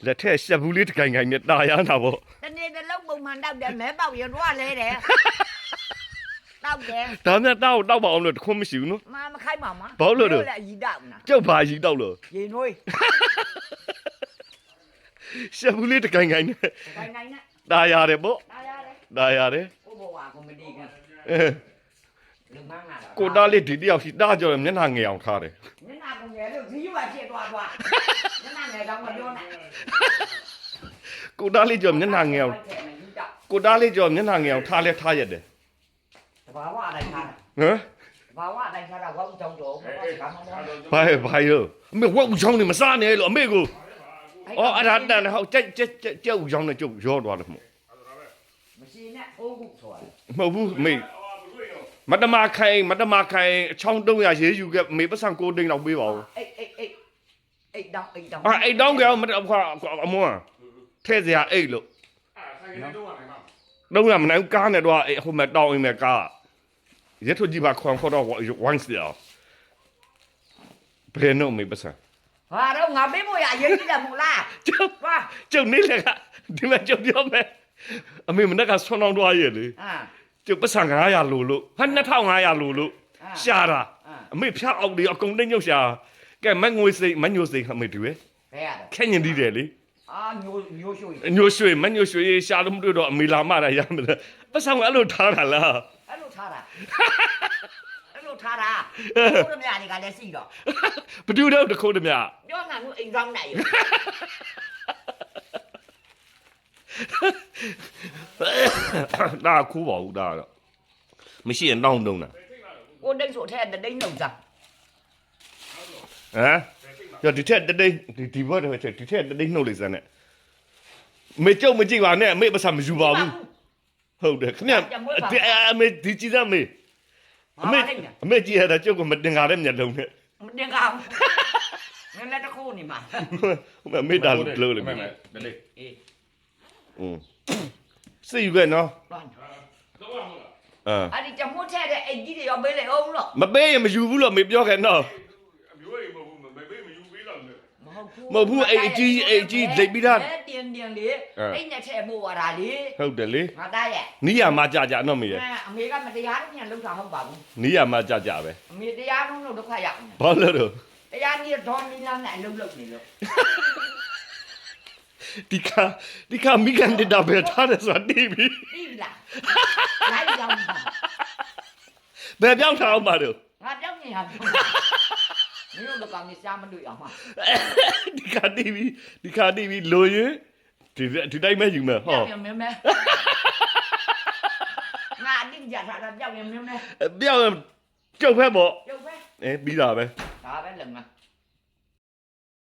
လက်ထက်ရှက်ဘူးလေးတကိုင်ကိုင်နဲ့တာရမ်းတာပေါ့ တနေ့တစ်လုံးပုံမှန်တောက်တယ်မဲပေါက်ရတော့လဲတယ်တောက်တယ် ဒါမှတောက်ပါအောင်လို့တခွန်းမရှိဘူးနော် မခိုက်ပါမ ဘာလို့လဲ လည်းအကြီးတောက်နာ ကျုပ်ဘာကြီးတောက်လို့ ရေနွေး ရှက်ဘူးလေးတကိုင်ကိုင်နဲ့ ခိုင်နိုင်နဲ့ တာရတယ်ပေါ့ အားရတယ် တာရတယ် ဘိုးဘွားကမဒီက အဲ လူမန်းလာ ကိုတားလေးဒီတယောက်ရှိတားကြော်မျက်နှာငယ်အောင်ထားတယ် ညနာကငယ်လို့ဒီရွာဖြစ်သွားညနာငယ်တော့မပြောနဲ့ ကိုတားလေးကြော်မျက်နှာငယ်အောင်ကိုတားလေးကြော်မျက်နှာငယ်အောင်ထားလဲထားရတယ် တဘာဝအတိုင်းထားတာ ဟမ် ဘာဝအတိုင်းထားတာဝတ်ကြောင်တော့ဘာမှမဟုတ် ဘာရောအမေဝက်ဦးချောင်းနေမစားနဲ့လို့အမေကိုအော်အဲ့ဒါတန်ဟောက်ကြက်ဦးချောင်းနဲ့ကျုပ်ရောသွားတယ်မို့ မရှိနဲ့အိုးခုဆိုတာ မဟုတ်ဘူးမေမတမခိုင်အချောင်း300ရေးယူခဲ့မေပတ်စံ6တိန်းလောက်ပေးပါဦး အိတ်တောင်း အိတ်တောင်းကြောင်မတခွာအမွန်းထဲစရာအိတ်လို့တော့မနိုင်ကားနဲ့တော့ဟိုမှာတောင်းအိမ်မှာကားရထကြည့်ပါခွန်ခေါ်တော့ဝိုင်းစရာဘယ်နော်မေပတ်စံ ဟာတော့ငါပေးဖို့ရအရေးကြီးတယ်မို့လား ကျုပ်နေလေကဒီမှာကျုပ်ပြောမယ်အမေမနေ့ကဆွမ်းအောင်တော့ရလေ အာ ကျုပ်ပတ်စံ900လိုလို့ဟာ2500လိုလို့ရှာတာအမေဖျောက်အောင်ဒီအကုန်တိတ်ညုတ်ရှာကဲမငွေစိတ်မညိုစိတ်အမေတူရဲ့ ဘယ်ရလဲ ခဲညင်ဒီတယ်လေ အာညိုရွှေ ညိုရွှေမညိုရွှေရှာလို့မတွေ့တော့အမေလာမတာရမယ်ပတ်စံကအဲ့လိုထားတာလား အဲ့လိုထားတာအဲ့လိုထားတာဘုရားမြတ်တွေကလည်းစီတော့ ဘဒူတော့တခုတည်းမြ ပြောငါတို့အိမ်ဆောင်နိုင်ရ ဒါခူးပါဘူးဒါတော့မရှိရင်တောင်းတုံးတာ ကိုတိတ်ဆိုထဲတတိတ်နှုတ်စား ဟမ်ရဒီထက်တတိတ်ဒီဘက်တော့ဒီထက်တတိတ်နှုတ်လိုက်စမ်းနဲ့မေကျုပ်မကြည့်ပါနဲ့အမေပတ်စံမယူပါဘူးဟုတ်တယ်ခင်ဗျအမေဒီကြည့်စမ်းမေအမေကြည့်ရတာကျုပ်ကမတင်ကားတဲ့မျက်လုံးနဲ့ မတင်ကောင်းငါလည်းတခုနေမှာ ဟိုမေတာလို့လေ 没，没嘞。 အေး စိတ်ယူခဲ့နော် ဘာ အာ အဲ့ဒီကြမို့ထဲတဲ့အိတ်ကြီးတွေရောပေးလိုက်အောင်လို့ မပေးရင်မယူဘူးလို့မေပြောခဲ့နော် မဟုတ်ဘူး မဟုတ်ဘူးအိတ်အကြီးလိပ်ပြီးသား တင်းလေးအိတ်နဲ့ထဲပို့ရတာလေ ဟုတ်တယ်လေ ငါသားရဲ့ နီးရမှာကြာနော်မေရဲ့ အမေကမတရားနဲ့ပြန်လှုပ်တာဟုတ်ပါဘူး နီးရမှာကြာပဲ အမေတရားလုံးလို့ဒုက္ခရောက် ဘာလို့တော့ တရားနည်းဒေါ်နီလာနဲ့လှုပ်နေလို့ ဒီကမိကန်တတာပဲထားတယ်ဆိုတာတီးပြီ ပြီးလားလိုက်ကြောင်းပါ ဘယ်ပြောင်းထားအောင်ပါတော့ ငါပြောင်းနေရပြီမင်းတို့ကောင်ကြီးရှားမတွေ့အောင်ပါ ဒီကတီးပြီလိုရင်ဒီတိုင်းမဲ့ယူမယ်ဟော ပြောင်းမင်းမဲငါအတိကြတာပြောင်းရင်မင်းမဲ ပြောင်းကျုပ်ဖက်ပေါ့ ရုပ်ပဲ ပြီးတာပဲ ဒါပဲလုံငါ